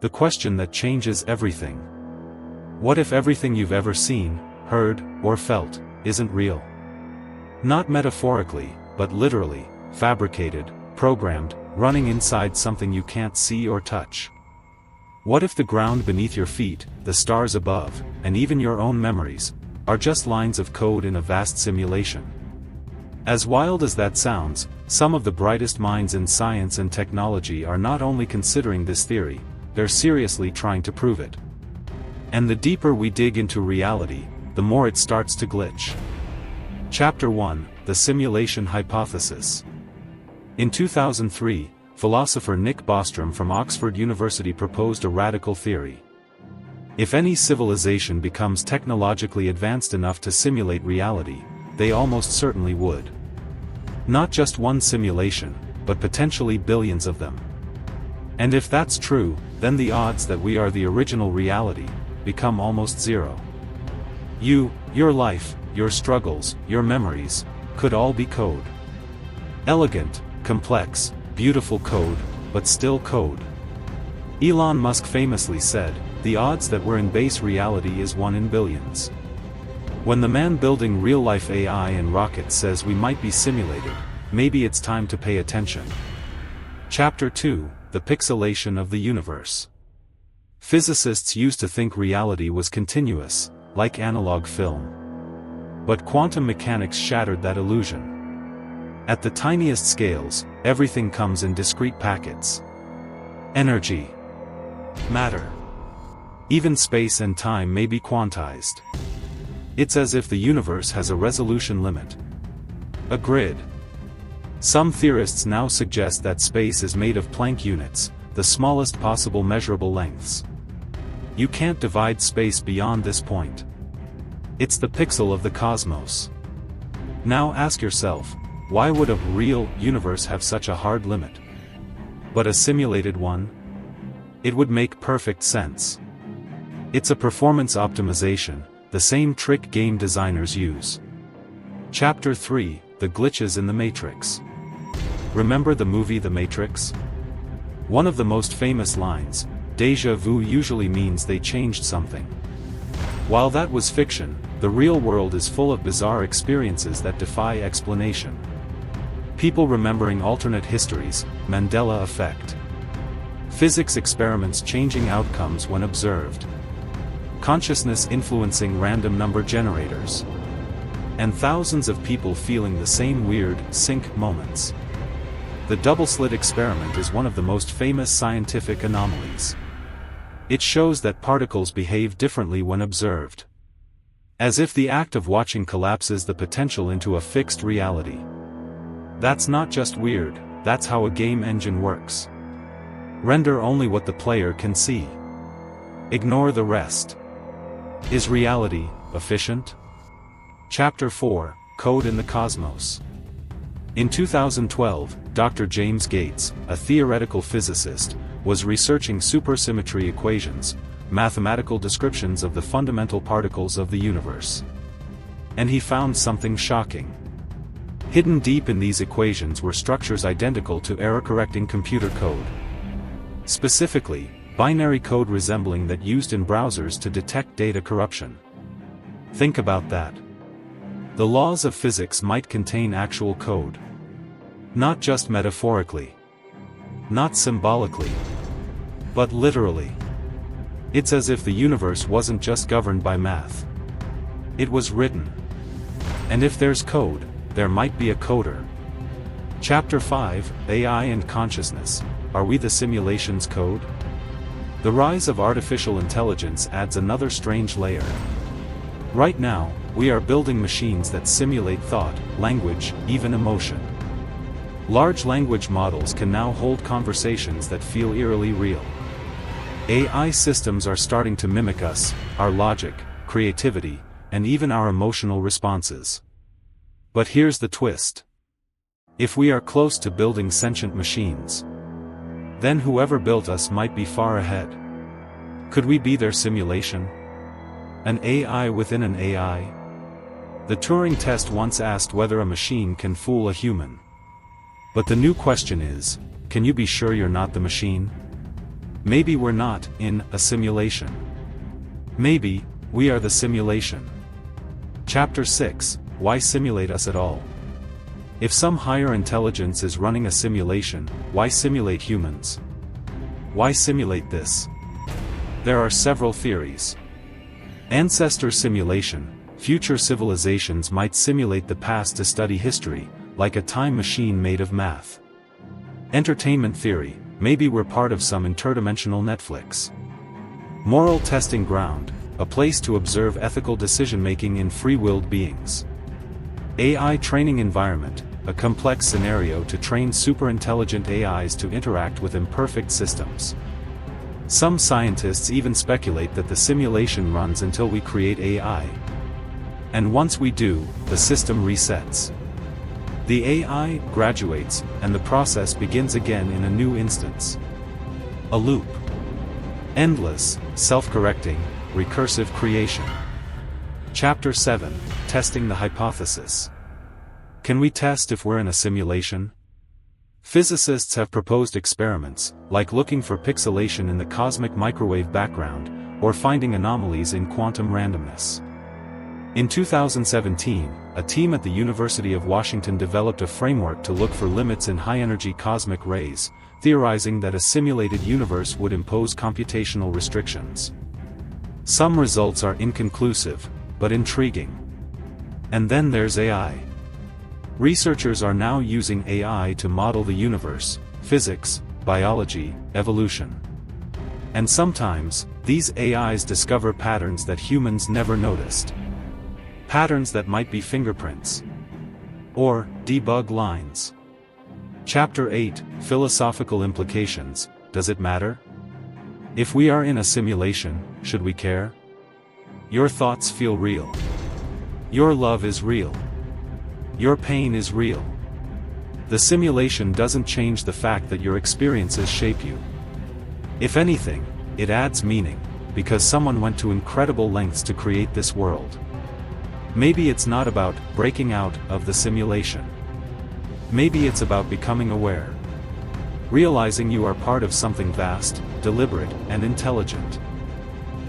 The question that changes everything. What if everything you've ever seen, heard, or felt, isn't real? Not metaphorically, but literally, fabricated, programmed, running inside something you can't see or touch. What if the ground beneath your feet, the stars above, and even your own memories, are just lines of code in a vast simulation? As wild as that sounds, some of the brightest minds in science and technology are not only considering this theory, they're seriously trying to prove it. And the deeper we dig into reality, the more it starts to glitch. Chapter 1: The Simulation Hypothesis. In 2003, philosopher Nick Bostrom from Oxford University proposed a radical theory. If any civilization becomes technologically advanced enough to simulate reality, they almost certainly would. Not just one simulation, but potentially billions of them. And if that's true, then the odds that we are the original reality become almost zero. Your life, your struggles, your memories, could all be code. Elegant, complex, beautiful code, but still code. Elon Musk famously said, "The odds that we're in base reality is 1 in billions." When the man building real-life AI and rockets says we might be simulated, maybe it's time to pay attention. Chapter 2: The Pixelation of the Universe. Physicists used to think reality was continuous, like analog film. But quantum mechanics shattered that illusion. At the tiniest scales, everything comes in discrete packets. Energy, matter, even space and time may be quantized. It's as if the universe has a resolution limit. A grid. Some theorists now suggest that space is made of Planck units, the smallest possible measurable lengths. You can't divide space beyond this point. It's the pixel of the cosmos. Now ask yourself, why would a real universe have such a hard limit? But a simulated one? It would make perfect sense. It's a performance optimization, the same trick game designers use. Chapter 3: The Glitches in the Matrix. Remember the movie The Matrix? One of the most famous lines, "Déjà vu," usually means they changed something. While that was fiction, the real world is full of bizarre experiences that defy explanation. People remembering alternate histories, Mandela effect. Physics experiments changing outcomes when observed. Consciousness influencing random number generators. And thousands of people feeling the same weird, sync moments. The double-slit experiment is one of the most famous scientific anomalies. It shows that particles behave differently when observed. As if the act of watching collapses the potential into a fixed reality. That's not just weird, that's how a game engine works. Render only what the player can see. Ignore the rest. Is reality efficient? Chapter 4: Code in the Cosmos. In 2012, Dr. James Gates, a theoretical physicist, was researching supersymmetry equations, mathematical descriptions of the fundamental particles of the universe. And he found something shocking. Hidden deep in these equations were structures identical to error-correcting computer code. Specifically, binary code resembling that used in browsers to detect data corruption. Think about that. The laws of physics might contain actual code. Not just metaphorically. Not symbolically. But literally. It's as if the universe wasn't just governed by math. It was written. And if there's code, there might be a coder. Chapter 5: AI and Consciousness. Are we the simulation's code? The rise of artificial intelligence adds another strange layer. Right now, we are building machines that simulate thought, language, even emotion. Large language models can now hold conversations that feel eerily real. AI systems are starting to mimic us, our logic, creativity, and even our emotional responses. But here's the twist. If we are close to building sentient machines, then whoever built us might be far ahead. Could we be their simulation? An AI within an AI? The Turing test once asked whether a machine can fool a human. But the new question is, can you be sure you're not the machine? Maybe we're not in a simulation. Maybe we are the simulation. Chapter 6: Why simulate us at all? If some higher intelligence is running a simulation, why simulate humans? Why simulate this? There are several theories. Ancestor simulation: future civilizations might simulate the past to study history, like a time machine made of math. Entertainment theory: maybe we're part of some interdimensional Netflix. Moral testing ground: a place to observe ethical decision-making in free-willed beings. AI training environment: a complex scenario to train super-intelligent AIs to interact with imperfect systems. Some scientists even speculate that the simulation runs until we create AI. And once we do, the system resets. The AI graduates, and the process begins again in a new instance. A loop. Endless, self-correcting, recursive creation. Chapter 7: Testing the hypothesis. Can we test if we're in a simulation? Physicists have proposed experiments, like looking for pixelation in the cosmic microwave background, or finding anomalies in quantum randomness. In 2017, a team at the University of Washington developed a framework to look for limits in high-energy cosmic rays, theorizing that a simulated universe would impose computational restrictions. Some results are inconclusive, but intriguing. And then there's AI. Researchers are now using AI to model the universe, physics, biology, evolution. And sometimes, these AIs discover patterns that humans never noticed. Patterns that might be fingerprints. Or debug lines. Chapter 8: Philosophical implications. Does it matter? If we are in a simulation, should we care? Your thoughts feel real. Your love is real. Your pain is real. The simulation doesn't change the fact that your experiences shape you. If anything, it adds meaning, because someone went to incredible lengths to create this world. Maybe it's not about breaking out of the simulation. Maybe it's about becoming aware. Realizing you are part of something vast, deliberate, and intelligent.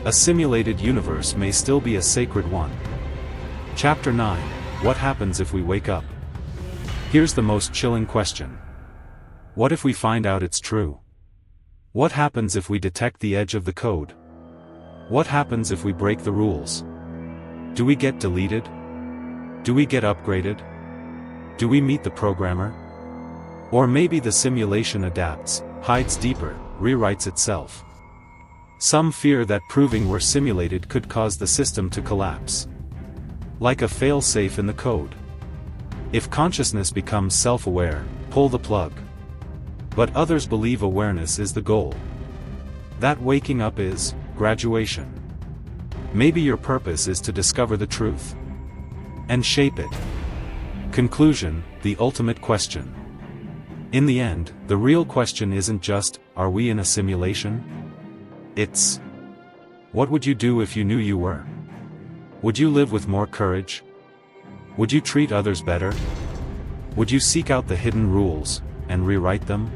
A simulated universe may still be a sacred one. Chapter 9: What happens if we wake up? Here's the most chilling question. What if we find out it's true? What happens if we detect the edge of the code? What happens if we break the rules? Do we get deleted? Do we get upgraded? Do we meet the programmer? Or maybe the simulation adapts, hides deeper, rewrites itself. Some fear that proving we're simulated could cause the system to collapse. Like a fail-safe in the code. If consciousness becomes self-aware, pull the plug. But others believe awareness is the goal. That waking up is graduation. Maybe your purpose is to discover the truth. And shape it. Conclusion: the ultimate question. In the end, the real question isn't just, are we in a simulation? It's, what would you do if you knew you were? Would you live with more courage? Would you treat others better? Would you seek out the hidden rules, and rewrite them?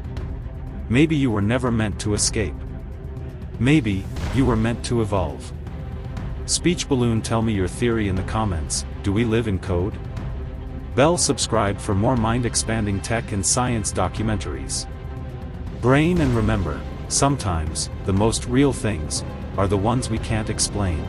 Maybe you were never meant to escape. Maybe, you were meant to evolve. Speech balloon, tell me your theory in the comments. Do we live in code? Bell subscribe for more mind-expanding tech and science documentaries. Brain, and remember, sometimes, the most real things are the ones we can't explain.